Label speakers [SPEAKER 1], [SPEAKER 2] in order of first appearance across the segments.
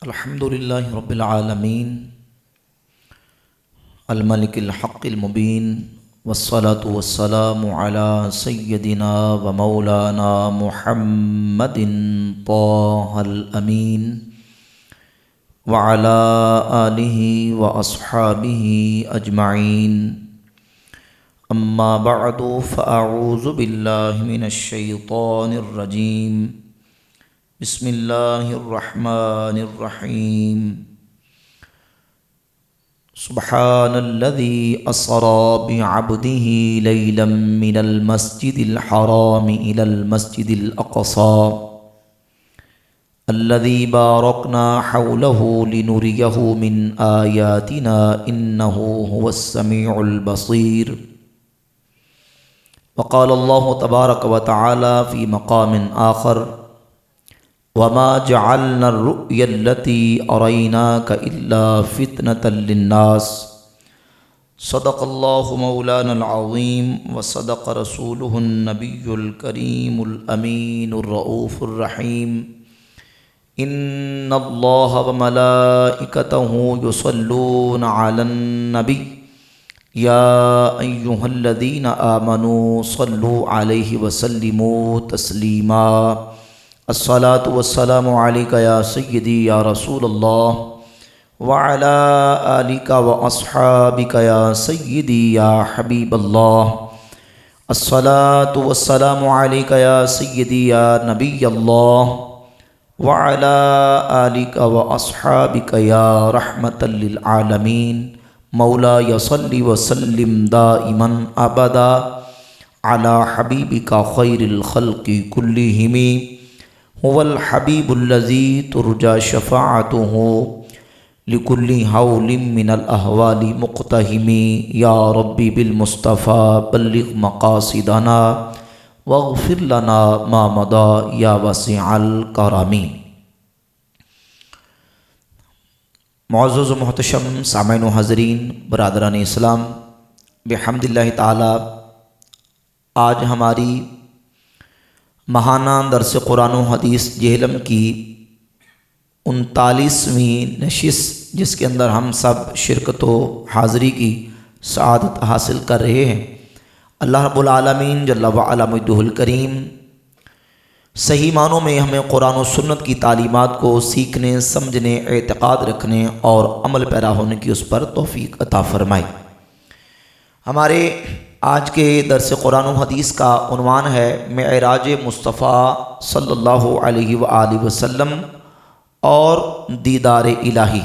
[SPEAKER 1] الحمد للہ رب العالمین الملک الحق المبین والصلاة والسلام علی سیدنا و مولانا محمد طہ الامین وعلی آلہ و اصحابہ اجمعین اما بعد فاعوذ باللہ من الشیطان الرجیم بسم اللہ الرحمن الرحیم سبحان الذي أسرى بعبده ليلا من المسجد الحرام إلى المسجد الأقصى الذي باركنا حوله لنريه من آياتنا إنه هو السميع البصير. وقال الله تبارك وتعالى في مقام آخر وما جعلنا الرؤيا التي أريناك إلا فتنة للناس. صدق الله مولانا العظيم وصدق رسوله النبي الكريم الأمين الرؤوف الرحيم. إن الله وملائكته يصلون على النبي يا أيها الذين آمنوا صلوا عليه وسلموا تسليما. الصلاة والسلام عليك يا سيدي يا رسول الله وعلى آلك وأصحابك يا سيدي يا حبيب الله. الصلاة والسلام عليك يا سيدي يا نبي الله وعلى آلك وأصحابك يا رحمة للعالمين. مولاي صل وسلم دائما أبدا على حبيبك خير الخلق كلهم هو الحبيب الذي ترجى شفاعته لكل هول من الأهوال مقتهم. يا ربي بالمصطفى بلغ مقاصدنا واغفر لنا ما مضى يا واسع الكرم. معزز و محتشم سامعین و حاضرین برادران اسلام، بحمد اللہ تعالی آج ہماری ماہانہ درس قرآن و حدیث جہلم کی 39ویں نشست، جس کے اندر ہم سب شرکت و حاضری کی سعادت حاصل کر رہے ہیں. اللہ رب العالمین جل وعلا مجدہ الکریم صحیح معنوں میں ہمیں قرآن و سنت کی تعلیمات کو سیکھنے، سمجھنے، اعتقاد رکھنے اور عمل پیرا ہونے کی اس پر توفیق عطا فرمائے. ہمارے آج کے درس قرآن و حدیث کا عنوان ہے معراج مصطفیٰ صلی اللہ علیہ وآلہ وسلم اور دیدار الہی.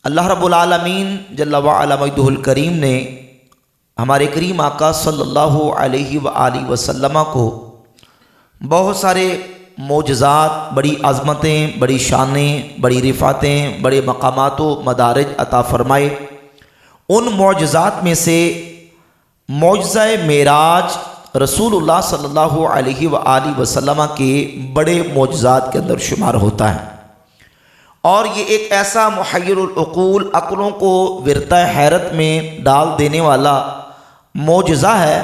[SPEAKER 1] اللہ رب العالمین جل وعلا مجدہ الکریم نے ہمارے کریم آقا صلی اللہ علیہ وآلہ وسلم کو بہت سارے معجزات، بڑی عظمتیں، بڑی شانیں، بڑی رفعتیں، بڑے مقامات و مدارج عطا فرمائے. ان معجزات میں سے معجزہ معراج رسول اللہ صلی اللہ علیہ وآلہ وسلم کے بڑے معجزات کے اندر شمار ہوتا ہے، اور یہ ایک ایسا محیر العقول، عقلوں کو ورطہ حیرت میں ڈال دینے والا معجزہ ہے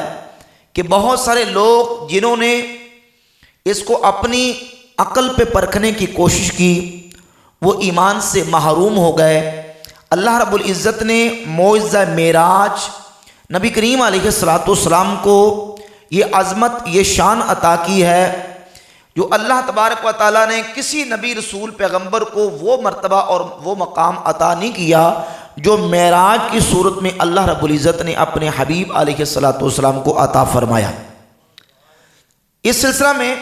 [SPEAKER 1] کہ بہت سارے لوگ جنہوں نے اس کو اپنی عقل پہ پرکھنے کی کوشش کی وہ ایمان سے محروم ہو گئے. اللہ رب العزت نے معجزہ معراج نبی کریم علیہ السلام کو یہ عظمت، یہ شان عطا کی ہے جو اللہ تبارک و تعالیٰ نے کسی نبی رسول پیغمبر کو وہ مرتبہ اور وہ مقام عطا نہیں کیا جو معراج کی صورت میں اللہ رب العزت نے اپنے حبیب علیہ السلام کو عطا فرمایا. اس سلسلہ میں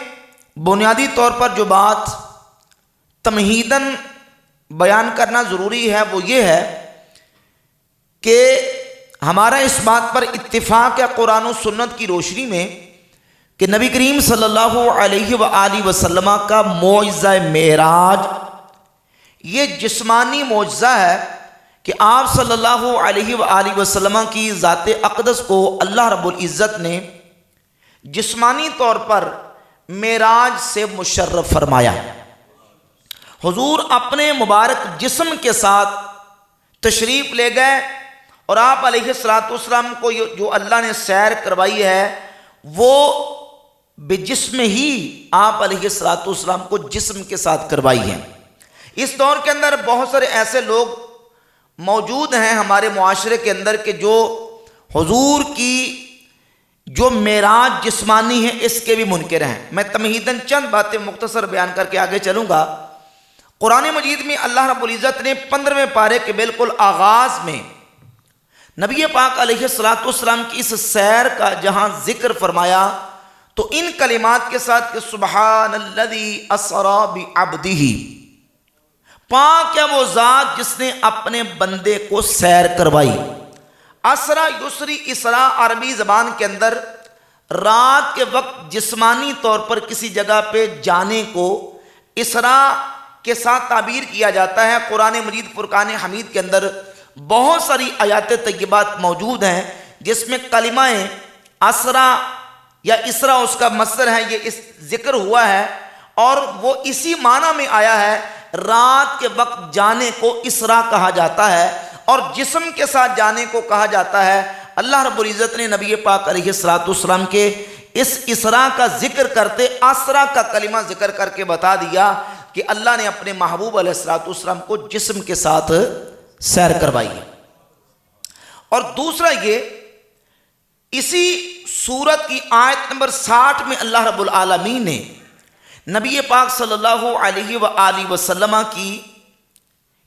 [SPEAKER 1] بنیادی طور پر جو بات تمہیداً بیان کرنا ضروری ہے وہ یہ ہے کہ ہمارا اس بات پر اتفاق ہے قرآن و سنت کی روشنی میں کہ نبی کریم صلی اللہ علیہ وآلہ وسلم کا معجزہ معراج یہ جسمانی معجزہ ہے کہ آپ صلی اللہ علیہ وآلہ وسلم کی ذات اقدس کو اللہ رب العزت نے جسمانی طور پر معراج سے مشرف فرمایا. حضور اپنے مبارک جسم کے ساتھ تشریف لے گئے اور آپ علیہ السلام کو جو اللہ نے سیر کروائی ہے وہ بجسم ہی آپ علیہ السلام کو جسم کے ساتھ کروائی ہے. اس دور کے اندر بہت سارے ایسے لوگ موجود ہیں ہمارے معاشرے کے اندر کہ جو حضور کی جو معراج جسمانی ہے اس کے بھی منکر ہیں۔ میں تمہیداً چند باتیں مختصر بیان کر کے آگے چلوں گا۔ قرآن مجید میں اللہ رب العزت نے 15ویں پارے کے بالکل آغاز میں نبی پاک علیہ السلام کی اس سیر کا جہاں ذکر فرمایا تو ان کلمات کے ساتھ کہ سبحان الذی اسری بعبدہ، پاک ہے وہ ذات جس نے اپنے بندے کو سیر کروائی۔ اسرا یسری اسرا عربی زبان کے اندر رات کے وقت جسمانی طور پر کسی جگہ پہ جانے کو اسرا کے ساتھ تعبیر کیا جاتا ہے۔ قرآن مجید فرقان حمید کے اندر بہت ساری آیات طیبات موجود ہیں جس میں کلمہ اسرا یا اسرا اس کا مصدر ہے، یہ اس ذکر ہوا ہے اور وہ اسی معنی میں آیا ہے۔ رات کے وقت جانے کو اسرا کہا جاتا ہے اور جسم کے ساتھ جانے کو کہا جاتا ہے۔ اللہ رب العزت نے نبی پاک علیہ السلام کے اس اسرا کا ذکر کرتے اسرا کا کلمہ ذکر کر کے بتا دیا کہ اللہ نے اپنے محبوب علیہ السلام کو جسم کے ساتھ سیر کروائی ہے۔ اور دوسرا یہ اسی سورت کی آیت نمبر 60 میں اللہ رب العالمین نے نبی پاک صلی اللہ علیہ وآلہ وسلم کی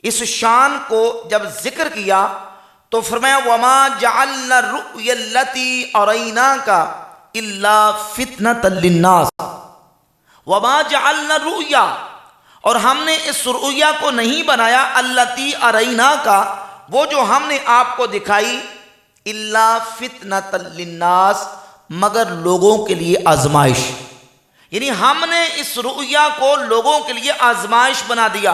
[SPEAKER 1] اس شان کو جب ذکر کیا تو فرمایا وما جعلنا الرؤیا التي اریناک الا فتنۃ للناس، وما جعلنا الرؤیا، اور ہم نے اس رؤیا کو نہیں بنایا التي اریناک، وہ جو ہم نے آپ کو دکھائی، الا فتنۃ للناس، مگر لوگوں کے لیے آزمائش، یعنی ہم نے اس رؤیا کو لوگوں کے لیے آزمائش بنا دیا،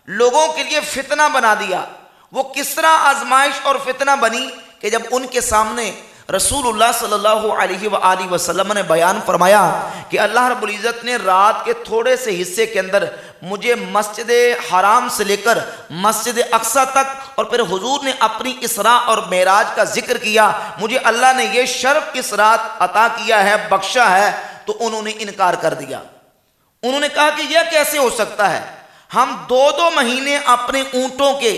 [SPEAKER 1] لوگوں کے لیے فتنہ بنا دیا۔ وہ کس طرح آزمائش اور فتنہ بنی کہ جب ان کے سامنے رسول اللہ صلی اللہ علیہ وآلہ وسلم نے بیان فرمایا کہ اللہ رب العزت نے رات کے تھوڑے سے حصے کے اندر مجھے مسجد حرام سے لے کر مسجد اقصی تک اور پھر حضور نے اپنی اسراء اور معراج کا ذکر کیا، مجھے اللہ نے یہ شرف اس رات عطا کیا ہے، بخشا ہے، تو انہوں نے انکار کر دیا۔ انہوں نے کہا کہ یہ کیسے ہو سکتا ہے، ہم 2 مہینے اپنے اونٹوں کے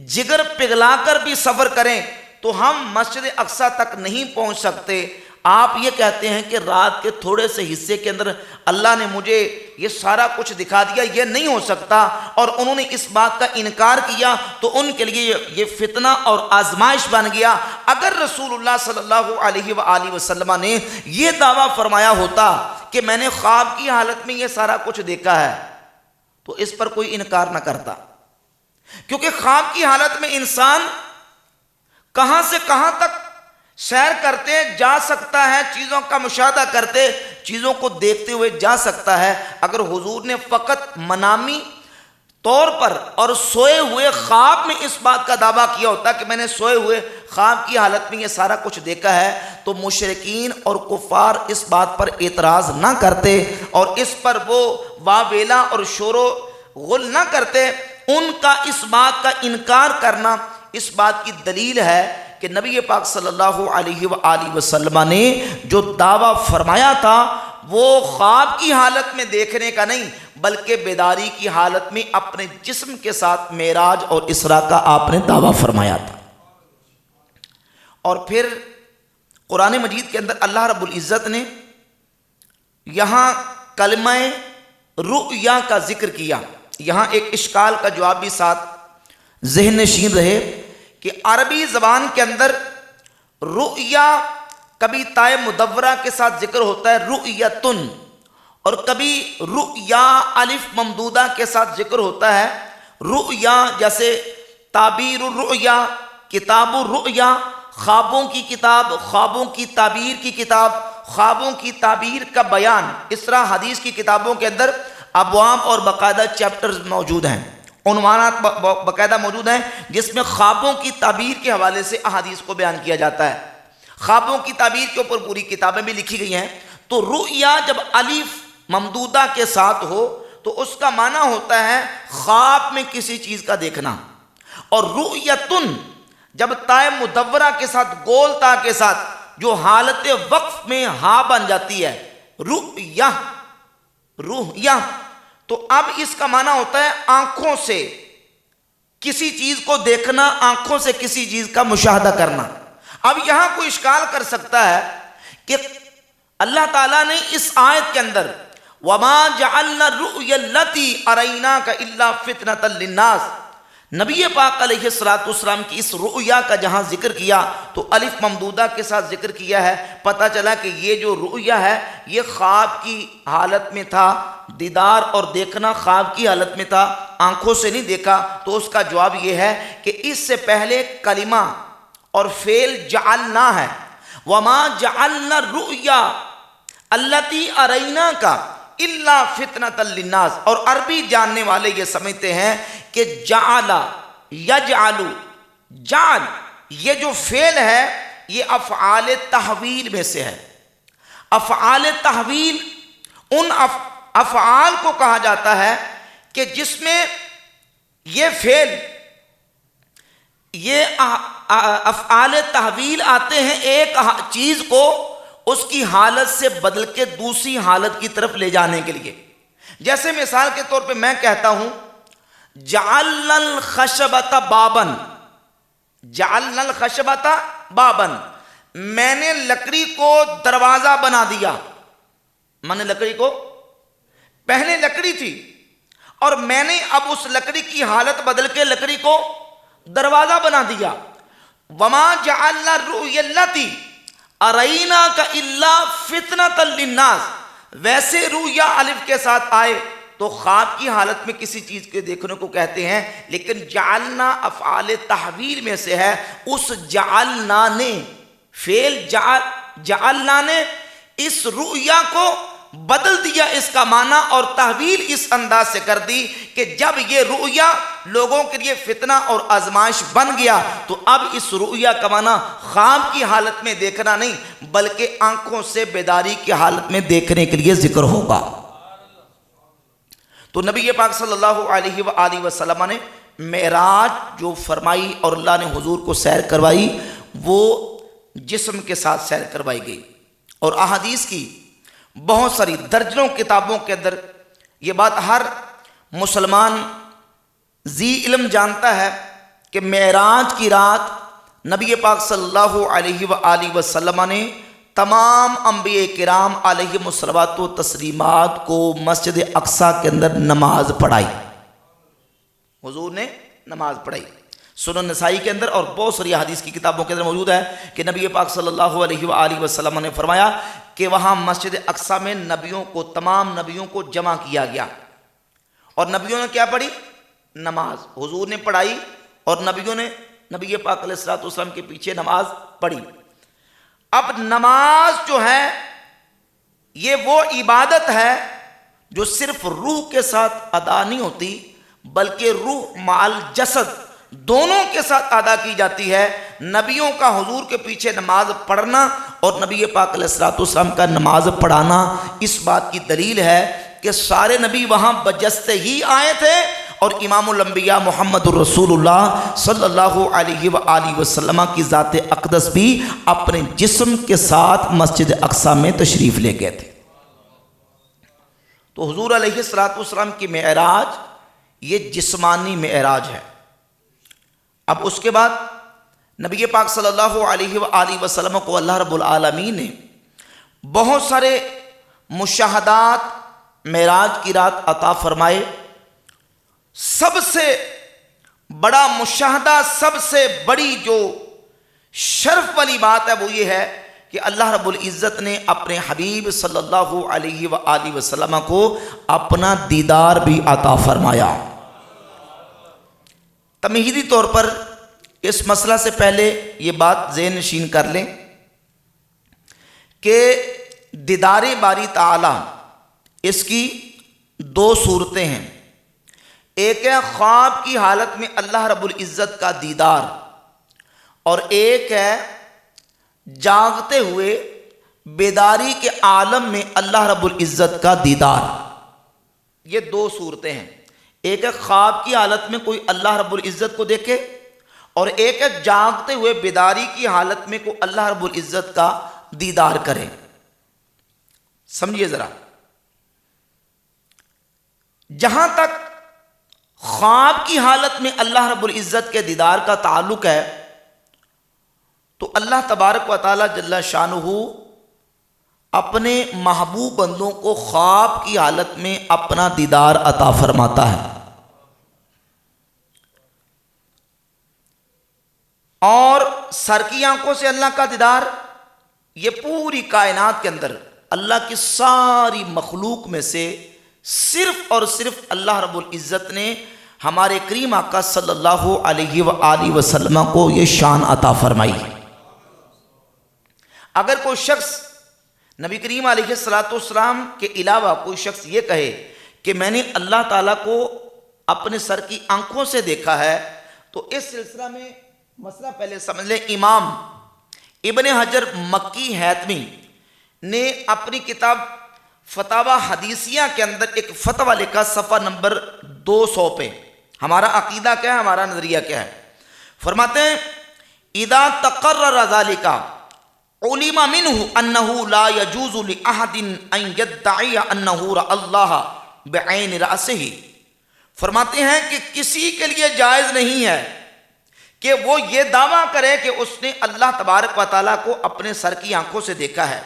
[SPEAKER 1] جگر پگھلا کر بھی سفر کریں تو ہم مسجد اقصی تک نہیں پہنچ سکتے، آپ یہ کہتے ہیں کہ رات کے تھوڑے سے حصے کے اندر اللہ نے مجھے یہ سارا کچھ دکھا دیا، یہ نہیں ہو سکتا۔ اور انہوں نے اس بات کا انکار کیا تو ان کے لیے یہ فتنہ اور آزمائش بن گیا۔ اگر رسول اللہ صلی اللہ علیہ وآلہ وسلم نے یہ دعویٰ فرمایا ہوتا کہ میں نے خواب کی حالت میں یہ سارا کچھ دیکھا ہے تو اس پر کوئی انکار نہ کرتا، کیونکہ خواب کی حالت میں انسان کہاں سے کہاں تک سیر کرتے جا سکتا ہے، چیزوں کا مشاہدہ کرتے، چیزوں کو دیکھتے ہوئے جا سکتا ہے۔ اگر حضور نے فقط منامی طور پر اور سوئے ہوئے خواب میں اس بات کا دعویٰ کیا ہوتا کہ میں نے سوئے ہوئے خواب کی حالت میں یہ سارا کچھ دیکھا ہے تو مشرکین اور کفار اس بات پر اعتراض نہ کرتے اور اس پر وہ واویلا اور شور و غل نہ کرتے۔ ان کا اس بات کا انکار کرنا اس بات کی دلیل ہے کہ نبی پاک صلی اللہ علیہ وآلہ وسلم نے جو دعویٰ فرمایا تھا وہ خواب کی حالت میں دیکھنے کا نہیں بلکہ بیداری کی حالت میں اپنے جسم کے ساتھ معراج اور اسراء کا آپ نے دعویٰ فرمایا تھا۔ اور پھر قرآن مجید کے اندر اللہ رب العزت نے یہاں کلمہ رؤیا کا ذکر کیا۔ یہاں ایک اشکال کا جواب بھی ساتھ ذہن نشین رہے کہ عربی زبان کے اندر رؤیا کبھی تائے مدورہ کے ساتھ ذکر ہوتا ہے رؤیتن، اور کبھی رؤیا الف ممدودہ کے ساتھ ذکر ہوتا ہے رؤیا، جیسے تعبیر الرؤیا، کتاب الرؤیا، خوابوں کی کتاب، خوابوں کی تعبیر کی کتاب، خوابوں کی تعبیر کا بیان۔ اس طرح حدیث کی کتابوں کے اندر ابواب اور باقاعدہ چیپٹرز موجود ہیں، عنوانات باقاعدہ موجود ہیں جس میں خوابوں کی تعبیر کے حوالے سے احادیث کو بیان کیا جاتا ہے۔ خوابوں کی تعبیر کے اوپر پوری کتابیں بھی لکھی گئی ہیں۔ تو رؤیا جب الف ممدودہ کے ساتھ ہو تو اس کا معنی ہوتا ہے خواب میں کسی چیز کا دیکھنا، اور رؤیتن جب تائے مدورہ کے ساتھ گول تا کے ساتھ جو حالت وقف میں ہا بن جاتی ہے رؤیا، تو اب اس کا معنی ہوتا ہے آنکھوں سے کسی چیز کو دیکھنا، آنکھوں سے کسی چیز کا مشاہدہ کرنا۔ اب یہاں کوئی اشکال کر سکتا ہے کہ اللہ تعالیٰ نے اس آیت کے اندر وَمَا جَعَلْنَا الرُّؤْيَا الَّتِي أَرَيْنَاكَ إِلَّا فِتْنَةً لِلنَّاسِ، نبی پاک علیہ السلام کی اس رؤیا کا جہاں ذکر کیا تو الف ممدودہ کے ساتھ ذکر کیا ہے۔ پتہ چلا کہ یہ جو رؤیا ہے یہ خواب کی حالت میں تھا، دیدار اور دیکھنا خواب کی حالت میں تھا، آنکھوں سے نہیں دیکھا۔ تو اس کا جواب یہ ہے کہ اس سے پہلے کلمہ اور فعل جعلنا ہے، وَمَا جَعَلْنَا الرُّؤْيَا الَّتِي أَرَيْنَاكَ إِلَّا فِتْنَةً لِلنَّاسِ، اور عربی جاننے والے یہ سمجھتے ہیں کہ جعل یجعل، جعل یہ جو فعل ہے یہ افعال تحویل میں سے ہے۔ افعال تحویل ان افعال کو کہا جاتا ہے کہ جس میں یہ فعل، یہ افعال تحویل آتے ہیں ایک چیز کو اس کی حالت سے بدل کے دوسری حالت کی طرف لے جانے کے لیے۔ جیسے مثال کے طور پہ میں کہتا ہوں جعلنا الخشبۃ بابا، جعلنا الخشبۃ بابا، میں نے لکڑی کو دروازہ بنا دیا۔ میں نے لکڑی کو، پہلے لکڑی تھی اور میں نے اب اس لکڑی کی حالت بدل کے لکڑی کو دروازہ بنا دیا۔ وما جعلنا الرؤیا التی اریناک الا فتنۃ للناس، ویسے رؤیا الف کے ساتھ آئے تو خواب کی حالت میں کسی چیز کے دیکھنے کو کہتے ہیں، لیکن جعلنا افعال تحویل میں سے ہے۔ اس جعلنا نے، فعل جعلنا نے اس رؤیا کو بدل دیا، اس کا معنی اور تحویل اس انداز سے کر دی کہ جب یہ رؤیا لوگوں کے لیے فتنہ اور آزمائش بن گیا تو اب اس رؤیا کا معنی خواب کی حالت میں دیکھنا نہیں بلکہ آنکھوں سے بیداری کی حالت میں دیکھنے کے لیے ذکر ہوگا۔ تو نبی پاک صلی اللہ علیہ وآلہ وسلم نے معراج جو فرمائی اور اللہ نے حضور کو سیر کروائی وہ جسم کے ساتھ سیر کروائی گئی، اور احادیث کی بہت ساری درجنوں کتابوں کے اندر یہ بات ہر مسلمان ذی علم جانتا ہے کہ معراج کی رات نبی پاک صلی اللہ علیہ وآلہ وسلم نے تمام انبیاء کرام علیہم الصلوات و تسلیمات کو مسجد اقصیٰ کے اندر نماز پڑھائی۔ حضور نے نماز پڑھائی۔ سنن نسائی کے اندر اور بہت ساری حدیث کی کتابوں کے اندر موجود ہے کہ نبی پاک صلی اللہ علیہ وآلہ وسلم نے فرمایا کہ وہاں مسجد اقصیٰ میں نبیوں کو، تمام نبیوں کو جمع کیا گیا، اور نبیوں نے کیا پڑھی؟ نماز۔ حضور نے پڑھائی اور نبیوں نے نبی پاک علیہ السلام کے پیچھے نماز پڑھی۔ اب نماز جو ہے یہ وہ عبادت ہے جو صرف روح کے ساتھ ادا نہیں ہوتی بلکہ روح مال جسد دونوں کے ساتھ ادا کی جاتی ہے۔ نبیوں کا حضور کے پیچھے نماز پڑھنا اور نبی پاک علیہ السلام کا نماز پڑھانا اس بات کی دلیل ہے کہ سارے نبی وہاں بجستے ہی آئے تھے، اور امام الانبیاء محمد الرسول اللہ صلی اللہ علیہ وآلہ وسلم کی ذات اقدس بھی اپنے جسم کے ساتھ مسجد اقصیٰ میں تشریف لے گئے تھے۔ تو حضور علیہ السلام کی معراج یہ جسمانی معراج ہے۔ اب اس کے بعد نبی پاک صلی اللہ علیہ وآلہ وسلم کو اللہ رب العالمین نے بہت سارے مشاہدات معراج کی رات عطا فرمائے۔ سب سے بڑا مشاہدہ، سب سے بڑی جو شرف والی بات ہے وہ یہ ہے کہ اللہ رب العزت نے اپنے حبیب صلی اللہ علیہ وآلہ وسلم کو اپنا دیدار بھی عطا فرمایا۔ تمہیدی طور پر اس مسئلہ سے پہلے یہ بات ذہن نشین کر لیں کہ دیدار باری تعالی اس کی دو صورتیں ہیں۔ ایک ہے خواب کی حالت میں اللہ رب العزت کا دیدار، اور ایک ہے جاگتے ہوئے بیداری کے عالم میں اللہ رب العزت کا دیدار۔ یہ دو صورتیں ہیں، ایک ہے خواب کی حالت میں کوئی اللہ رب العزت کو دیکھے، اور ایک ہے جاگتے ہوئے بیداری کی حالت میں کوئی اللہ رب العزت کا دیدار کرے۔ سمجھیے ذرا، جہاں تک خواب کی حالت میں اللہ رب العزت کے دیدار کا تعلق ہے تو اللہ تبارک و تعالی جل شانہ اپنے محبوب بندوں کو خواب کی حالت میں اپنا دیدار عطا فرماتا ہے، اور سر کی آنکھوں سے اللہ کا دیدار، یہ پوری کائنات کے اندر اللہ کی ساری مخلوق میں سے صرف اور صرف اللہ رب العزت نے ہمارے کریم آقا صلی اللہ علیہ وآلہ وسلم کو یہ شان عطا فرمائی۔ اگر کوئی شخص نبی کریم علیہ السلام کے علاوہ کوئی شخص یہ کہے کہ میں نے اللہ تعالیٰ کو اپنے سر کی آنکھوں سے دیکھا ہے، تو اس سلسلہ میں مسئلہ پہلے سمجھ لیں۔ امام ابن حجر مکی حیتمی نے اپنی کتاب فتاوی حدیثیہ کے اندر ایک فتویٰ لکھا صفحہ نمبر 200 پہ۔ ہمارا عقیدہ کیا ہے، ہمارا نظریہ کیا ہے؟ فرماتے ہیں اذا تقرر ذلك علم منه انه لا يجوز لاحد ان يدعي انه رأى الله بعین رأسه۔ فرماتے ہیں کہ کسی کے لیے جائز نہیں ہے کہ وہ یہ دعویٰ کرے کہ اس نے اللہ تبارک و تعالیٰ کو اپنے سر کی آنکھوں سے دیکھا ہے۔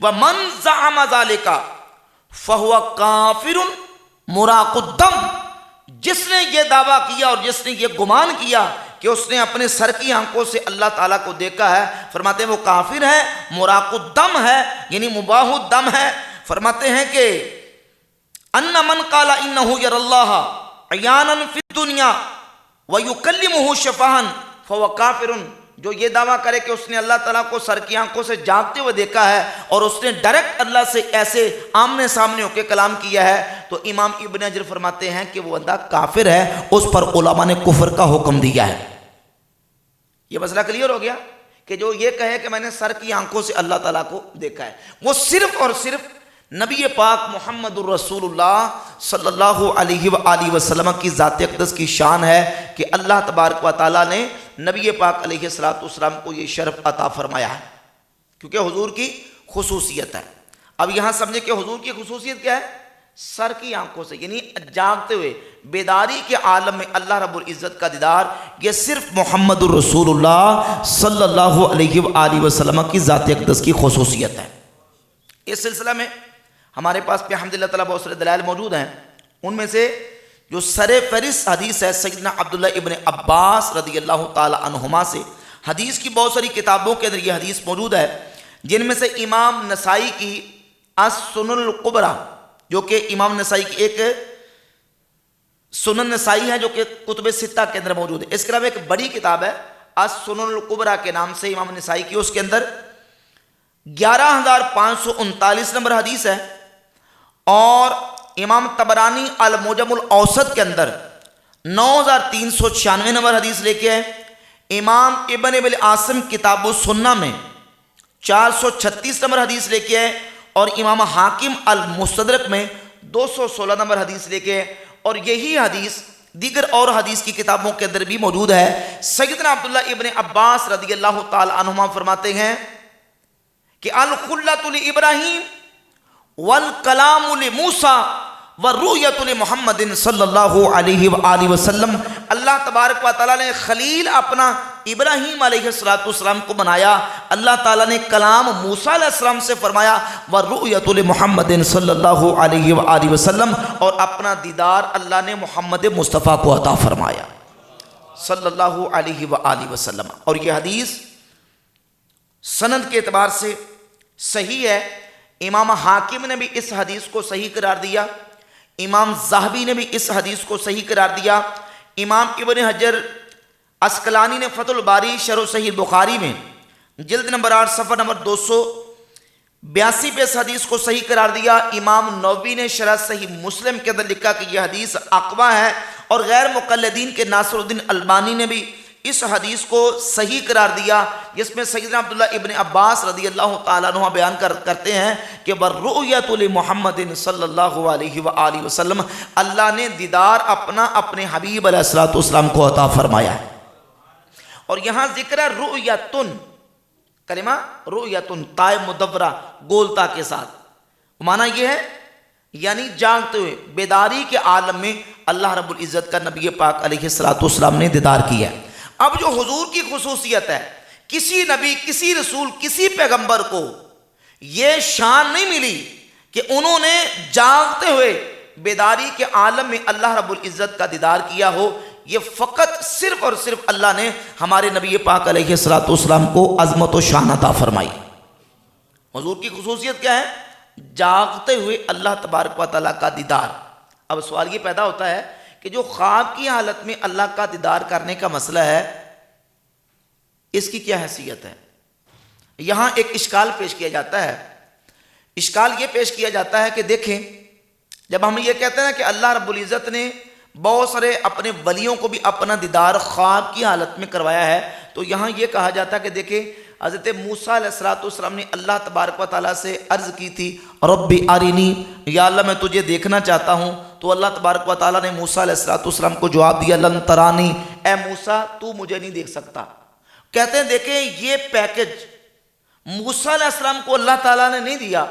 [SPEAKER 1] وَمَنْ زَعَمَ ذَلِكَ فَهُوَ كَافِرٌ مُرَاقُ الدَّمْ، جس نے یہ دعویٰ کیا اور جس نے یہ گمان کیا کہ اس نے اپنے سر کی آنکھوں سے اللہ تعالیٰ کو دیکھا ہے، فرماتے ہیں وہ کافر ہے، مراق الدم ہے، یعنی مباح الدم ہے۔ فرماتے ہیں کہ ان من قال انه يرى الله عيانا في الدنيا ويكلمه شفاهًا فهو کافر، جو یہ دعویٰ کرے کہ اس نے اللہ تعالیٰ کو سر کی آنکھوں سے جاگتے ہوئے دیکھا ہے اور اس نے ڈائریکٹ اللہ سے ایسے آمنے سامنے ہو کے کلام کیا ہے، تو امام ابن حجر فرماتے ہیں کہ وہ بندہ کافر ہے، اس پر علماء نے کفر کا حکم دیا ہے۔ یہ مسئلہ کلیئر ہو گیا کہ جو یہ کہے کہ میں نے سر کی آنکھوں سے اللہ تعالیٰ کو دیکھا ہے، وہ صرف اور صرف نبی پاک محمد الرسول اللہ صلی اللہ علیہ وآلہ وسلم کی ذات اقدس کی شان ہے کہ اللہ تبارک و تعالیٰ نے نبی پاک علیہ السلام کو یہ شرف عطا فرمایا ہے، کیونکہ حضور کی خصوصیت ہے۔ اب یہاں سمجھے کہ حضور کی خصوصیت کیا ہے؟ سر کی آنکھوں سے، یعنی جاگتے ہوئے بیداری کے عالم میں اللہ رب العزت کا دیدار، یہ صرف محمد الرسول اللہ صلی اللہ علیہ وآلہ وسلم کی ذات اقدس کی خصوصیت ہے۔ اس سلسلہ میں ہمارے پاس پہ الحمدللہ تعالیٰ بہت سارے دلائل موجود ہیں، ان میں سے جو سر فہرست حدیث ہے سیدنا عبداللہ ابن عباس رضی اللہ تعالی عنہما سے، حدیث کی بہت ساری کتابوں کے اندر یہ حدیث موجود ہے، جن میں سے امام نسائی کی السنن الکبریٰ، جو کہ امام نسائی کی ایک سنن نسائی ہے جو کہ کتب ستہ کے اندر موجود ہے، اس کے علاوہ ایک بڑی کتاب ہے السنن الکبریٰ کے نام سے امام نسائی کی، اس کے اندر 11,539 نمبر حدیث ہے، اور امام طبرانی المعجم الاوسط کے اندر 9,396 نمبر حدیث لے کے ہے، امام ابن ابی عاصم کتاب السنہ میں 436 نمبر حدیث لے کے ہے، اور امام حاکم المستدرک میں 216 نمبر حدیث لے کے ہے، اور یہی حدیث دیگر اور حدیث کی کتابوں کے اندر بھی موجود ہے۔ سیدنا عبداللہ ابن عباس رضی اللہ تعالی عنہما فرماتے ہیں کہ الخلۃ لابراہیم والکلام لموسیٰ والرؤیۃ لمحمد صلی اللہ علیہ وآلہ وسلم، اللہ تبارک و تعالیٰ نے خلیل اپنا ابراہیم علیہ السلام کو بنایا، اللہ تعالیٰ نے کلام موسیٰ علیہ السلام سے فرمایا، والرؤیۃ لمحمد صلی اللہ علیہ وآلہ وسلم، اور اپنا دیدار اللہ نے محمد مصطفیٰ کو عطا فرمایا صلی اللہ علیہ وآلہ وسلم۔ اور یہ حدیث سند کے اعتبار سے صحیح ہے، امام حاکم نے بھی اس حدیث کو صحیح قرار دیا، امام ذہبی نے بھی اس حدیث کو صحیح قرار دیا، امام ابن حجر عسقلانی نے فتح الباری شرح صحیح بخاری میں جلد نمبر 8 صفحہ نمبر 282 پہ اس حدیث کو صحیح قرار دیا، امام نووی نے شرح صحیح مسلم کے اندر لکھا کہ یہ حدیث اقوی ہے، اور غیر مقلدین کے ناصر الدین البانی نے بھی اس حدیث کو صحیح قرار دیا، جس میں سیدنا عبداللہ ابن عباس رضی اللہ تعالیٰ عنہ بیان کرتے ہیں کہ وَالرُّؤْيَةُ لِمُحَمَّدٍ صلی اللہ علیہ وآلہ وسلم، اللہ نے دیدار اپنے حبیب علیہ السلام کو عطا فرمایا ہے۔ اور یہاں ذکر ہے رؤیتن، کلمہ رؤیتن تائے مدورہ گولتا کے ساتھ، معنی یہ ہے یعنی جاگتے ہوئے بیداری کے عالم میں اللہ رب العزت کا نبی پاک علیہ الصلوۃ والسلام نے دیدار کیا ہے۔ اب جو حضور کی خصوصیت ہے، کسی نبی، کسی رسول، کسی پیغمبر کو یہ شان نہیں ملی کہ انہوں نے جاگتے ہوئے بیداری کے عالم میں اللہ رب العزت کا دیدار کیا ہو۔ یہ فقط صرف اور صرف اللہ نے ہمارے نبی پاک علیہ الصلوۃ والسلام کو عظمت و شان عطا فرمائی۔ حضور کی خصوصیت کیا ہے؟ جاگتے ہوئے اللہ تبارک و تعالیٰ کا دیدار۔ اب سوال یہ پیدا ہوتا ہے کہ جو خواب کی حالت میں اللہ کا دیدار کرنے کا مسئلہ ہے، اس کی کیا حیثیت ہے؟ یہاں ایک اشکال پیش کیا جاتا ہے۔ اشکال یہ پیش کیا جاتا ہے کہ دیکھیں، جب ہم یہ کہتے ہیں کہ اللہ رب العزت نے بہت سارے اپنے ولیوں کو بھی اپنا دیدار خواب کی حالت میں کروایا ہے، تو یہاں یہ کہا جاتا ہے کہ دیکھیں حضرت موسیٰ علیہ السلام نے اللہ تبارک و تعالیٰ سے عرض کی تھی، رب ارینی، یا اللہ میں تجھے دیکھنا چاہتا ہوں، تو اللہ تبارک و تعالیٰ نے موسیٰ علیہ السلام کو جواب دیا، لن ترانی، اے موسیٰ تو مجھے نہیں دیکھ سکتا۔ کہتے ہیں دیکھیں یہ پیکج موسیٰ علیہ السلام کو اللہ تعالیٰ نے نہیں دیا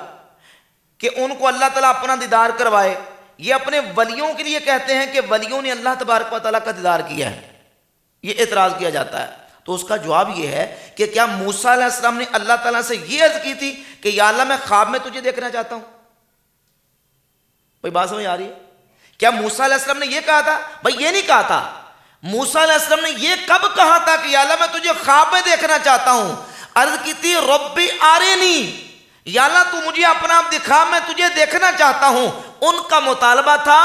[SPEAKER 1] کہ ان کو اللہ تعالیٰ اپنا دیدار کروائے، یہ اپنے ولیوں کے لیے کہتے ہیں کہ ولیوں نے اللہ تبارک و تعالیٰ کا دیدار کیا ہے، یہ اعتراض کیا جاتا ہے۔ تو اس کا جواب یہ ہے کہ کیا موسیٰ علیہ السلام نے اللہ تعالیٰ سے یہ عرض کی تھی کہ یا اللہ میں خواب میں تجھے دیکھنا چاہتا ہوں؟ بھائی بات سمجھ آ رہی ہے؟ کیا موسیٰ علیہ السلام نے یہ کہا تھا؟ بھائی یہ نہیں کہا تھا۔ موسیٰ علیہ السلام نے یہ کب کہا تھا کہ یا اللہ میں تجھے خواب میں دیکھنا چاہتا ہوں؟ عرض کی تھی رب ارینی، یا اللہ تو مجھے اپنا آپ دکھا، میں تجھے دیکھنا چاہتا ہوں۔ ان کا مطالبہ تھا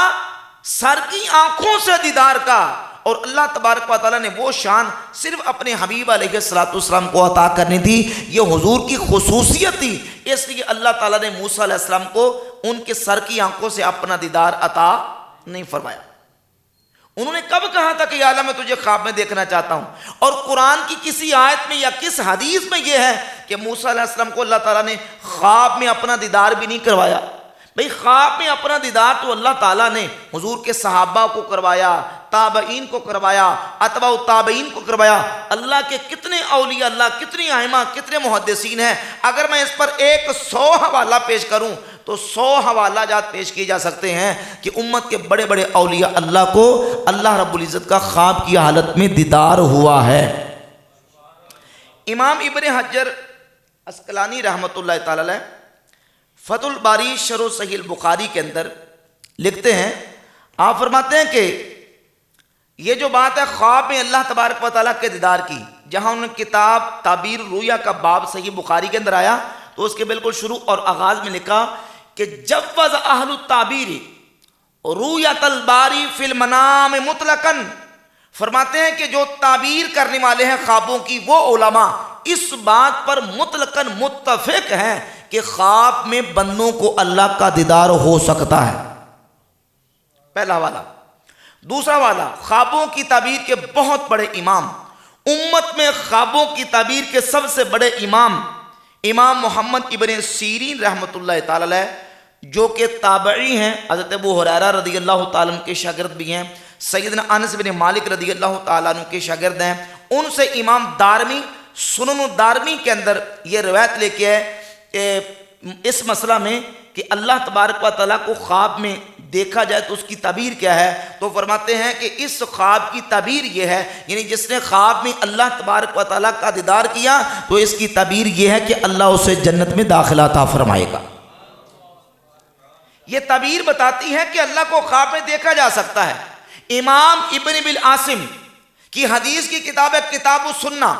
[SPEAKER 1] سر کی آنکھوں سے دیدار کا، اور اللہ تبارک و تعالیٰ نے وہ شان صرف اپنے حبیب علیہ السلام کو عطا کرنی تھی، یہ حضور کی خصوصیت تھی، اس لیے اللہ تعالیٰ نے موسیٰ علیہ السلام کو ان کے سر کی آنکھوں سے اپنا دیدار عطا نہیں فرمایا۔ انہوں نے کب کہا تھا کہ یا اللہ میں تجھے خواب میں دیکھنا چاہتا ہوں؟ اور قرآن کی کسی آیت میں یا کس حدیث میں یہ ہے کہ موسیٰ علیہ السلام کو اللہ تعالیٰ نے خواب میں اپنا دیدار بھی نہیں کروایا؟ بھئی خواب میں اپنا دیدار تو اللہ تعالیٰ نے حضور کے صحابہ کو کروایا، تابعین کو کروایا، اتباع التابعین کو کروایا۔ اللہ کے کتنے اولیاء اللہ، کتنی ائمہ، کتنے محدثین ہیں، اگر میں اس پر 100 حوالہ پیش کروں تو 100 حوالہ جات پیش کیے جا سکتے ہیں کہ امت کے بڑے بڑے اولیاء اللہ کو اللہ رب العزت کا خواب کی حالت میں دیدار ہوا ہے۔ امام ابن حجر عسقلانی رحمۃ اللہ تعالی علیہ فتح الباری شرح صحیح البخاری کے اندر لکھتے ہیں، آپ فرماتے ہیں کہ یہ جو بات ہے خواب میں اللہ تبارک و تعالیٰ کے دیدار کی، جہاں انہوں نے کتاب تعبیر الرؤیا کا باب صحیح بخاری کے اندر آیا تو اس کے بالکل شروع اور آغاز میں لکھا کہ جوز اہل التعبیر رؤیت الباری فی المنام مطلقاً، فرماتے ہیں کہ جو تعبیر کرنے والے ہیں خوابوں کی وہ علماء اس بات پر مطلقاً متفق ہیں کہ خواب میں بندوں کو اللہ کا دیدار ہو سکتا ہے۔ پہلا والا۔ دوسرا والا، خوابوں کی تعبیر کے بہت بڑے امام، امت میں خوابوں کی تعبیر کے سب سے بڑے امام محمد ابن سیرین رحمۃ اللہ تعالی علیہ، جو کہ تابعی ہیں، حضرت ابو ہریرہ رضی اللہ تعالیٰ عنہ کے شاگرد بھی ہیں، سیدنا انس بن مالک رضی اللہ تعالیٰ عنہ کے شاگرد ہیں، ان سے امام دارمی سنن الدارمی کے اندر یہ روایت لے کے ہے اس مسئلہ میں کہ اللہ تبارک و تعالیٰ کو خواب میں دیکھا جائے تو اس کی تعبیر کیا ہے، تو فرماتے ہیں کہ اس خواب کی تعبیر یہ ہے، یعنی جس نے خواب میں اللہ تبارک و تعالیٰ کا دیدار کیا تو اس کی تعبیر یہ ہے کہ اللہ اسے جنت میں داخلہ عطا فرمائے گا۔ یہ تعبیر بتاتی ہے کہ اللہ کو خواب میں دیکھا جا سکتا ہے۔ امام ابن ابی العاصم کی حدیث کی کتاب ہے کتاب السنہ،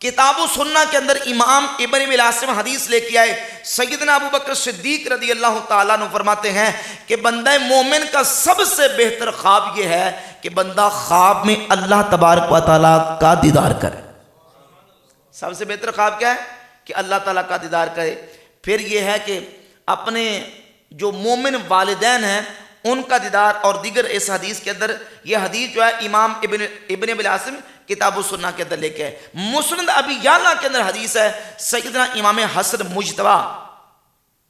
[SPEAKER 1] کتاب السنہ کے اندر امام ابن ابی العاصم حدیث لے کے آئے، سیدنا ابو بکر صدیق رضی اللہ تعالیٰ عنہ فرماتے ہیں کہ بندہ مومن کا سب سے بہتر خواب یہ ہے کہ بندہ خواب میں اللہ تبارک و تعالیٰ کا دیدار کرے۔ سب سے بہتر خواب کیا ہے؟ کہ اللہ تعالیٰ کا دیدار کرے۔ پھر یہ ہے کہ اپنے جو مومن والدین ہیں ان کا دیدار، اور دیگر اس حدیث کے اندر یہ حدیث جو ہے امام ابن ابی العاصم کتاب السنہ کے اندر لے کے ہے۔ مسند ابی یعلا کے اندر حدیث ہے، سیدنا امام حسن مجتبی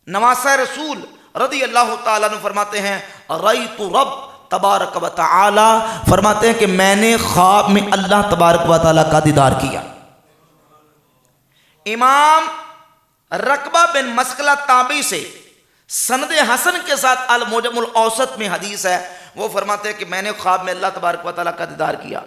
[SPEAKER 1] نواسہ رسول رضی اللہ تعالیٰ عنہ فرماتے ہیں رأیت رب تبارک و تعالی، فرماتے ہیں کہ میں نے خواب میں اللہ تبارک و تعالیٰ کا دیدار کیا۔ امام رقبہ بن مسکلہ تابعی سے سند حسن کے ساتھ المعجم الاوسط میں حدیث ہے، وہ فرماتے ہیں کہ میں نے خواب میں اللہ تبارک و تعالیٰ کا دیدار کیا۔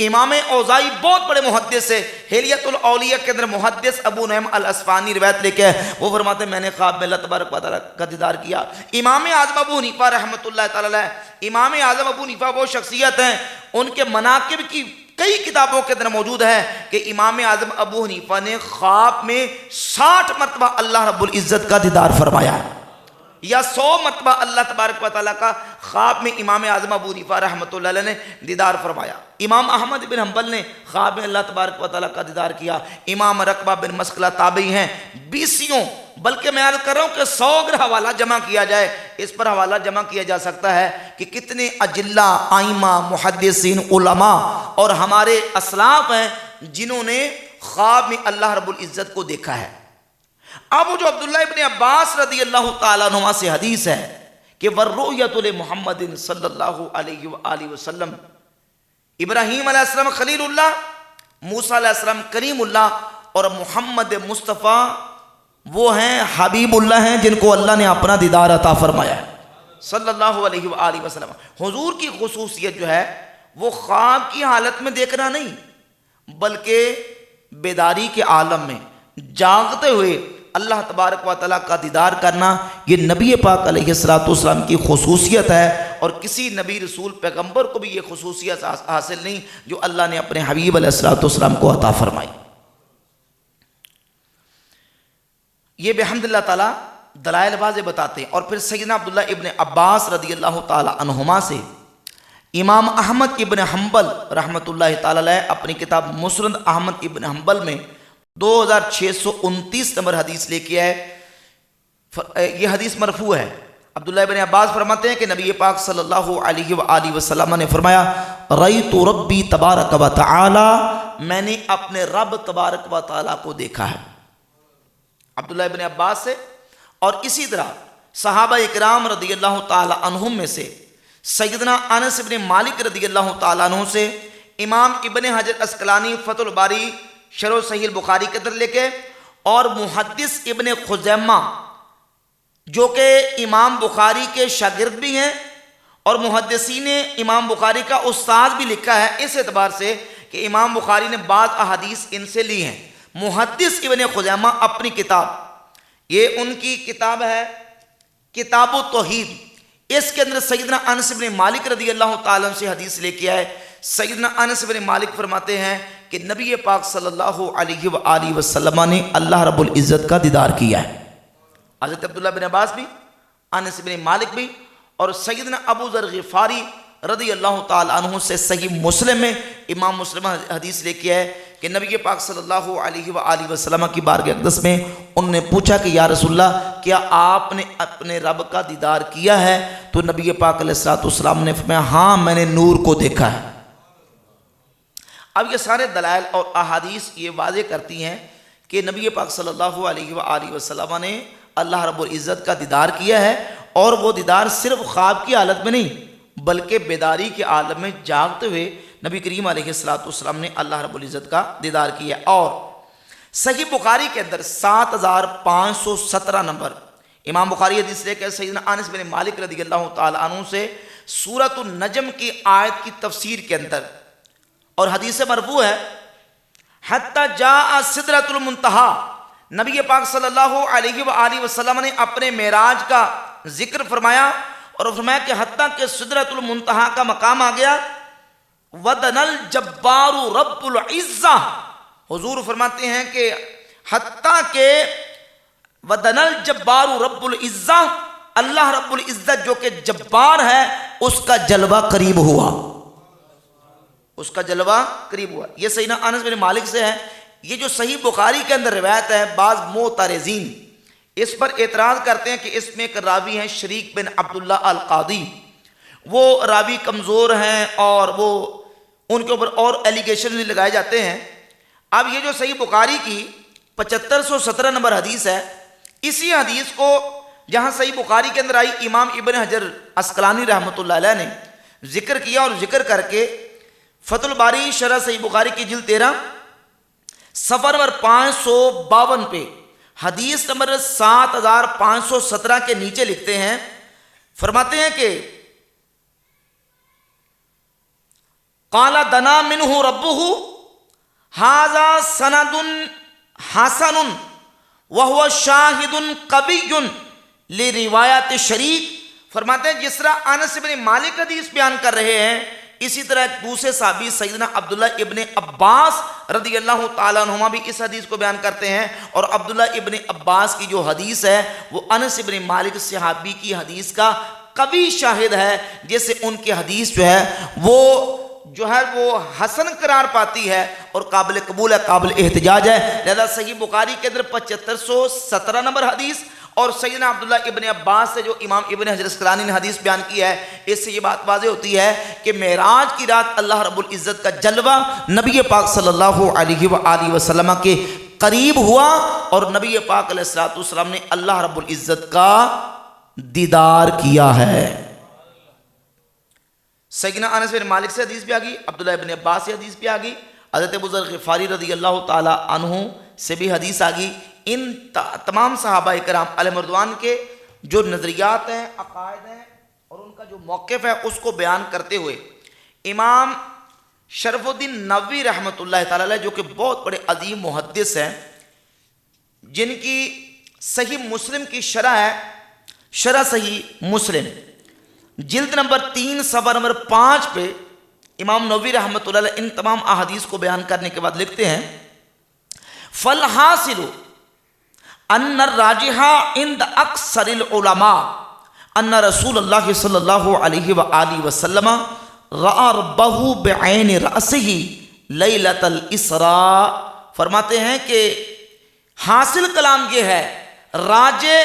[SPEAKER 1] امام اوزاعی بہت بڑے محدث ہے، حلیۃ الاولیاء کے اندر محدث ابو نعیم الاصفہانی روایت لے کے ہے، وہ فرماتے ہیں میں نے خواب میں اللہ تبارک و تعالیٰ کا دیدار کیا۔ امام اعظم ابو حنیفہ رحمۃ اللہ تعالیٰ علیہ، امام اعظم ابو حنیفہ وہ شخصیت ہیں، ان کے مناقب کی کئی کتابوں کے اندر موجود ہے کہ امام اعظم ابو حنیفہ نے خواب میں 60 مرتبہ اللہ رب العزت کا دیدار فرمایا ہے، یا 100 مرتبہ اللہ تبارک و تعالیٰ کا خواب میں امام اعظم ابو حنیفہ رحمۃ اللہ علیہ نے دیدار فرمایا۔ امام احمد بن حنبل نے خواب میں اللہ تبارک و تعالیٰ کا دیدار کیا۔ امام رقبہ بن مسکلہ تابعی ہیں، 20 بلکہ میں عرض کر رہا ہوں کہ 100 اگر حوالہ جمع کیا جائے، اس پر حوالہ جمع کیا جا سکتا ہے کہ کتنے اجلہ، ائمہ، محدثین، علماء اور ہمارے اسلاف ہیں جنہوں نے خواب میں اللہ رب العزت کو دیکھا ہے۔ اب جو عبداللہ ابن عباس رضی اللہ تعالیٰ عنہ سے حدیث ہے کہ وَالرُّؤْيَةُ لِمُحَمَّدٍ صلی اللہ علیہ وآلہ وسلم، ابراہیم علیہ السلام خلیل اللہ، موسیٰ علیہ السلام کریم اللہ، اور محمد مصطفیٰ وہ ہیں حبیب اللہ ہیں جن کو اللہ نے اپنا دیدار عطا فرمایا ہے صلی اللہ علیہ وآلہ وسلم۔ حضور کی خصوصیت جو ہے وہ خواب کی حالت میں دیکھنا نہیں، بلکہ بیداری کے عالم میں جاگتے ہوئے اللہ تبارک و تعالیٰ کا دیدار کرنا، یہ نبی پاک علیہ السلام کی خصوصیت ہے، اور کسی نبی رسول پیغمبر کو بھی یہ خصوصیت حاصل نہیں جو اللہ نے اپنے حبیب علیہ السلام کو عطا فرمائی۔ یہ بحمد اللہ تعالیٰ دلائل واضح بتاتے ہیں۔ اور پھر سیدنا عبداللہ ابن عباس رضی اللہ تعالیٰ عنہما سے امام احمد ابن حنبل رحمۃ اللہ تعالیٰ علیہ اپنی کتاب مسند احمد ابن حنبل میں 2629 نمبر حدیث لے کے آئے۔ یہ حدیث مرفوع ہے۔ عبداللہ ابن عباس فرماتے ہیں کہ نبی پاک صلی اللہ علیہ وآلہ وسلم نے فرمایا رأیت ربی تبارک و تعالی، میں نے اپنے رب تبارک و تعالیٰ کو دیکھا ہے۔ عبداللہ ابن عباس سے، اور اسی طرح صحابہ اکرام رضی اللہ تعالی عنہم میں سے سیدنا انس بن مالک رضی اللہ تعالیٰ عنہ سے، امام ابن حجر عسقلانی فتح الباری شرح صحیح البخاری کے اندر لے کے، اور محدث ابن خزیمہ جو کہ امام بخاری کے شاگرد بھی ہیں اور محدثین امام بخاری کا استاد بھی لکھا ہے، اس اعتبار سے کہ امام بخاری نے بعض احادیث ان سے لی ہیں۔ محدث ابن خزیمہ اپنی کتاب، یہ ان کی کتاب ہے کتاب التوحید، اس کے اندر سیدنا انس بن مالک رضی اللہ تعالیٰ عنہ سے حدیث لے کے آئے۔ سیدنا انس بن مالک فرماتے ہیں کہ نبی پاک صلی اللہ علیہ وآلہ وسلم نے اللہ رب العزت کا دیدار کیا ہے۔ حضرت عبداللہ بن عباس بھی، انس بن مالک بھی، اور سیدنا ابو ذر غفاری رضی اللہ تعالیٰ عنہ سے صحیح مسلم میں امام مسلم حدیث لے کے آئے کہ نبی پاک صلی اللہ علیہ وآلہ وسلم کی بارگاہ اقدس میں انہوں نے پوچھا کہ یا رسول اللہ کیا آپ نے اپنے رب کا دیدار کیا ہے؟ تو نبی پاک علیہ السلام نے فرمایا ہاں میں نے نور کو دیکھا ہے۔ اب یہ سارے دلائل اور احادیث یہ واضح کرتی ہیں کہ نبی پاک صلی اللہ علیہ وآلہ وسلم نے اللہ رب العزت کا دیدار کیا ہے، اور وہ دیدار صرف خواب کی حالت میں نہیں بلکہ بیداری کے عالم میں جاگتے ہوئے نبی کریم علیہ السلام نے اللہ رب العزت کا دیدار کیا۔ اور صحیح بخاری کے اندر 7517 نمبر امام بخاری حدیث لے کے سیدنا انس بن مالک رضی اللہ تعالیٰ عنہ سے سورۃ النجم کی آیت کی تفسیر کے اندر، اور حدیث مرفوع ہے حتی جاء سدرۃ المنتہا، نبی پاک صلی اللہ علیہ وآلہ وسلم نے اپنے معراج کا ذکر فرمایا، اور فرمایا کہ حتیٰ کہ سدرۃ المنتہا کا مقام آ گیا، وَدَنَ الْجَبَّارُ رَبُّ الْعِزَّةِ، حضور فرماتے ہیں کہ حتیٰ کہ وَدَنَ الْجَبَّارُ رَبُّ الْعِزَّةِ، اللہ رب العزت جو کہ جبار ہے اس کا جلوہ قریب ہوا، اس کا جلوہ قریب ہوا۔ یہ سیدنا انس بن مالک سے ہے۔ یہ جو صحیح بخاری کے اندر روایت ہے، بعض معترضین اس پر اعتراض کرتے ہیں کہ اس میں ایک راوی ہیں شریک بن عبداللہ القاضی، وہ راوی کمزور ہیں اور وہ ان کے اوپر اور ایلیگیشن لگائے جاتے ہیں۔ اب یہ جو صحیح بخاری کی 7517 نمبر حدیث ہے، اسی حدیث کو جہاں صحیح بخاری کے اندر آئی، امام ابن حجر عسقلانی رحمۃ اللہ علیہ نے ذکر کیا، اور ذکر کر کے فتح الباری شرح صحیح بخاری کی جلد 13 صفحہ نمبر 552 پہ حدیث نمبر 7517 کے نیچے لکھتے ہیں، فرماتے ہیں کہ قال دنا منہ ربہ ھذا سند حسن وہو شاہد قوی لروایت شریک۔ فرماتے ہیں جس طرح انس بن مالک حدیث بیان کر رہے ہیں، اسی طرح ایک دوسرے صحابی سیدنا عبداللہ ابن عباس رضی اللہ تعالیٰ عنہما بھی اس حدیث کو بیان کرتے ہیں، اور عبداللہ ابن عباس کی جو حدیث ہے وہ انس بن مالک صحابی کی حدیث کا قوی شاہد ہے، جس سے ان کی حدیث جو ہے وہ حسن قرار پاتی ہے اور قابل قبول ہے، قابل احتجاج ہے۔ لہذا صحیح بخاری کے اندر 7517 نمبر حدیث اور سیدنا عبداللہ ابن عباس سے جو امام ابن حجر اسقلانی نے حدیث بیان کی ہے، اس سے یہ بات واضح ہوتی ہے کہ معراج کی رات اللہ رب العزت کا جلوہ نبی پاک صلی اللہ علیہ وآلہ وسلم کے قریب ہوا، اور نبی پاک علیہ السلام نے اللہ رب العزت کا دیدار کیا ہے۔ سیدنا انس بن مالک سے حدیث بھی آگئی، عبداللہ ابن عباس سے حدیث بھی آگئی، حضرت ابو ذر غفاری رضی اللہ تعالی عنہ سے بھی حدیث آگئی۔ ان تمام صحابہ کرام علیہ رضوان کے جو نظریات ہیں، عقائد ہیں اور ان کا جو موقف ہے، اس کو بیان کرتے ہوئے امام شرف الدین نووی رحمۃ اللہ تعالی علیہ، جو کہ بہت بڑے عظیم محدث ہیں، جن کی صحیح مسلم کی شرح ہے، شرح صحیح مسلم جلد نمبر 3 صفحہ نمبر 5 پہ امام نووی رحمۃ اللہ علیہ ان تمام احادیث کو بیان کرنے کے بعد لکھتے ہیں، فالحاصل ان الراجح عند اکثر العلماء ان رسول اللہ صلی اللہ علیہ وآلہ وسلم رأى ربہ بعین رأسہ لیلۃ الاسراء۔ فرماتے ہیں کہ حاصل کلام یہ ہے، راجح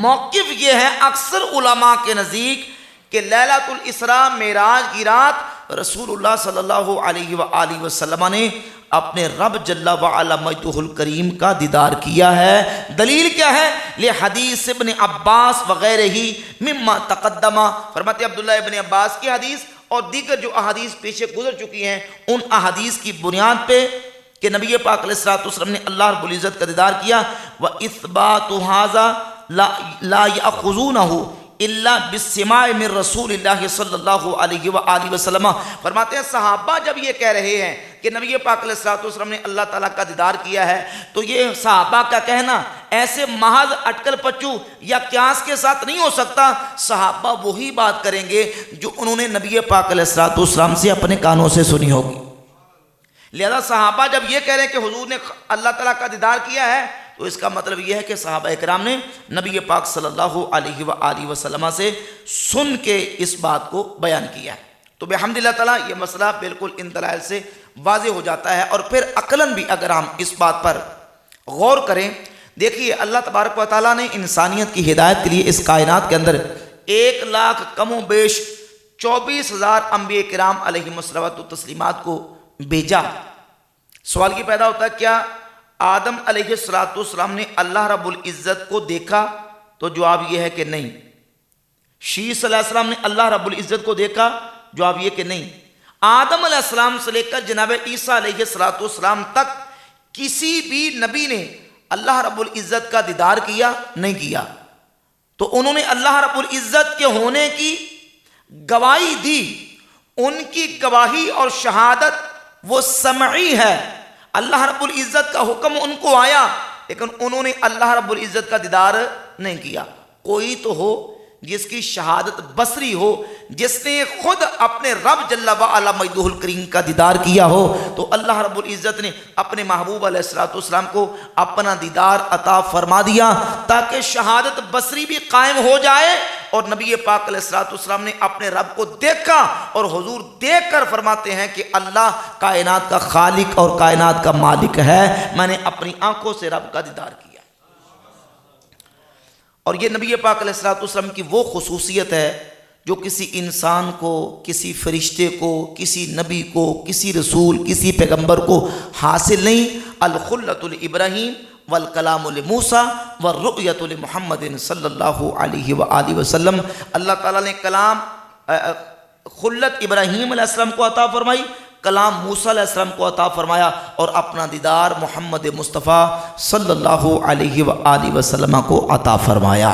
[SPEAKER 1] موقف یہ ہے اکثر علماء کے نزدیک کہ لیلۃ الاسراء معراج کی رات رسول اللہ صلی اللہ علیہ وآلہ وسلم نے اپنے رب جل وعلا مجدہ الکریم کا دیدار کیا ہے۔ دلیل کیا ہے؟ لحدیث ابن عباس وغیرہ ہی مما تقدم۔ فرماتے عبداللہ ابن عباس کی حدیث اور دیگر جو احادیث پیچھے گزر چکی ہیں، ان احادیث کی بنیاد پہ کہ نبی پاک علیہ السلام نے اللہ رب العزت کا دیدار کیا، وَإِثْبَاتُ هَذَا لَا يَأْخُذُونَهُ الا بالسماع من رسول اللہ صلی اللہ علیہ وآلہ وسلم۔ فرماتے ہیں صحابہ جب یہ کہہ رہے ہیں کہ نبی پاک علیہ السلام نے اللہ تعالیٰ کا دیدار کیا ہے، تو یہ صحابہ کا کہنا ایسے محض اٹکل پچو یا قیاس کے ساتھ نہیں ہو سکتا۔ صحابہ وہی بات کریں گے جو انہوں نے نبی پاک علیہ السلام سے اپنے کانوں سے سنی ہوگی۔ لہذا صحابہ جب یہ کہہ رہے ہیں کہ حضور نے اللہ تعالیٰ کا دیدار کیا ہے، تو اس کا مطلب یہ ہے کہ صحابہ اکرام نے نبی پاک صلی اللہ علیہ وآلہ وسلم سے سن کے اس بات کو بیان کیا ہے۔ تو بحمد اللہ تعالیٰ یہ مسئلہ بالکل ان دلائل سے واضح ہو جاتا ہے، اور پھر عقلاً بھی اگر ہم اس بات پر غور کریں، دیکھیے اللہ تبارک و تعالیٰ نے انسانیت کی ہدایت کے لیے اس کائنات کے اندر 1 لاکھ کم و بیش 24,000 انبیاء کرام علیہم الصلوۃ والتسلیمات کو بھیجا۔ سوال یہ پیدا ہوتا ہے، کیا آدم علیہ السلام نے اللہ رب العزت کو دیکھا؟ تو جواب یہ ہے کہ نہیں۔ شیس علیہ السلام نے اللہ رب العزت کو دیکھا؟ جواب یہ کہ نہیں۔ آدم علیہ السلام سے لے کر جناب عیسیٰ علیہ السلام تک کسی بھی نبی نے اللہ رب العزت کا دیدار کیا؟ نہیں کیا۔ تو انہوں نے اللہ رب العزت کے ہونے کی گواہی دی، ان کی گواہی اور شہادت وہ سمعی ہے۔ اللہ رب العزت کا حکم ان کو آیا، لیکن انہوں نے اللہ رب العزت کا دیدار نہیں کیا۔ کوئی تو ہو جس کی شہادت بصری ہو، جس نے خود اپنے رب جل وعلا مجدہ الکریم کا دیدار کیا ہو، تو اللہ رب العزت نے اپنے محبوب علیہ السلام کو اپنا دیدار عطا فرما دیا تاکہ شہادت بصری بھی قائم ہو جائے، اور نبی پاک علیہ السلام نے اپنے رب کو دیکھا، اور حضور دیکھ کر فرماتے ہیں کہ اللہ کائنات کا خالق اور کائنات کا مالک ہے، میں نے اپنی آنکھوں سے رب کا دیدار کیا۔ اور یہ نبی پاک علیہ السلام کی وہ خصوصیت ہے جو کسی انسان کو، کسی فرشتے کو، کسی نبی کو، کسی رسول، کسی پیغمبر کو حاصل نہیں۔ الخلۃ لابراہیم والکلام لموسیٰ والرؤیۃ لمحمد صلی اللہ علیہ وآلہ وسلم۔ اللہ تعالیٰ نے کلام خلت ابراہیم علیہ السلام کو عطا فرمائی، کلام موسیٰ علیہ السلام کو عطا فرمایا اور اپنا دیدار محمد مصطفیٰ صلی اللہ علیہ وآلہ وسلم کو عطا فرمایا۔